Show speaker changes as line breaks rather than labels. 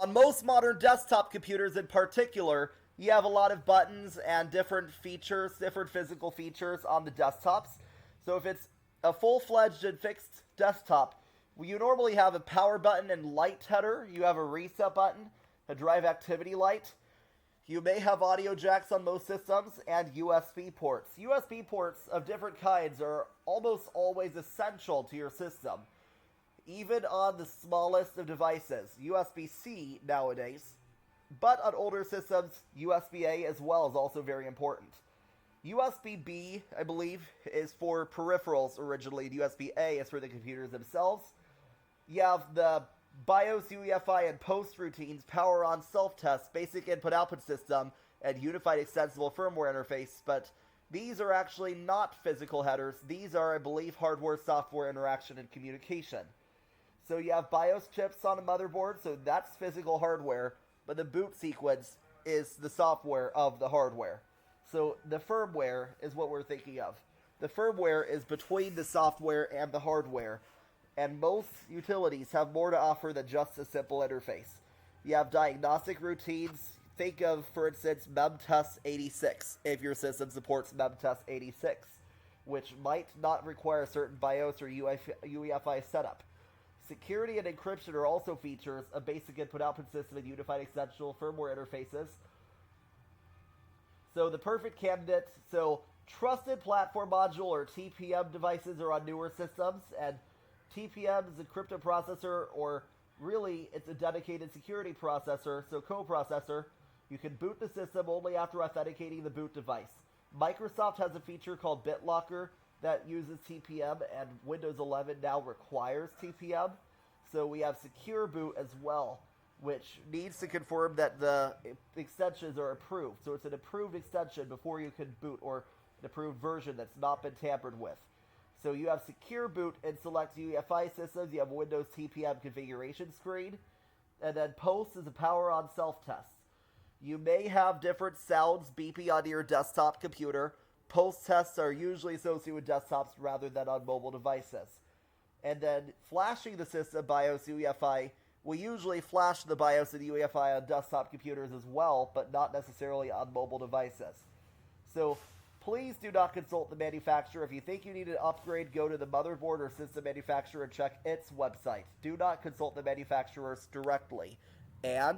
On most modern desktop computers in particular, you have a lot of buttons and different features, different physical features on the desktops. So if it's a full-fledged and fixed desktop, you normally have a power button and light header. You have a reset button, a drive activity light. You may have audio jacks on most systems and USB ports. USB ports of different kinds are almost always essential to your system, even on the smallest of devices. USB-C nowadays, but on older systems, USB-A as well is also very important. USB-B, I believe, is for peripherals originally. USB-A is for the computers themselves. You have the BIOS, UEFI, and post routines, power on self-test, basic input-output system, and unified extensible firmware interface, but these are actually not physical headers. These are, I believe, hardware-software interaction and communication. So you have BIOS chips on a motherboard, so that's physical hardware, but the boot sequence is the software of the hardware. So the firmware is what we're thinking of. The firmware is between the software and the hardware, and most utilities have more to offer than just a simple interface. You have diagnostic routines. Think of, for instance, memtest 86, if your system supports memtest 86, which might not require a certain BIOS or UEFI setup. Security and encryption are also features of basic input-output system and unified extensional firmware interfaces. So the perfect candidate, trusted platform module or TPM devices are on newer systems, and TPM is a crypto processor, or really it's a dedicated security processor, so coprocessor. You can boot the system only after authenticating the boot device. Microsoft has a feature called BitLocker that uses TPM, and Windows 11 now requires TPM. So we have Secure Boot as well, which needs to confirm that the extensions are approved. So it's an approved extension before you can boot, or an approved version that's not been tampered with. So you have Secure Boot in select UEFI systems. You have Windows TPM configuration screen. And then Post is a power on self-test. You may have different sounds beeping onto your desktop computer. Post tests are usually associated with desktops rather than on mobile devices. And then flashing the system BIOS UEFI will usually flash the BIOS and UEFI on desktop computers as well, but not necessarily on mobile devices. So please do not consult the manufacturer. If you think you need an upgrade, go to the motherboard or system manufacturer and check its website. Do not consult the manufacturers directly. And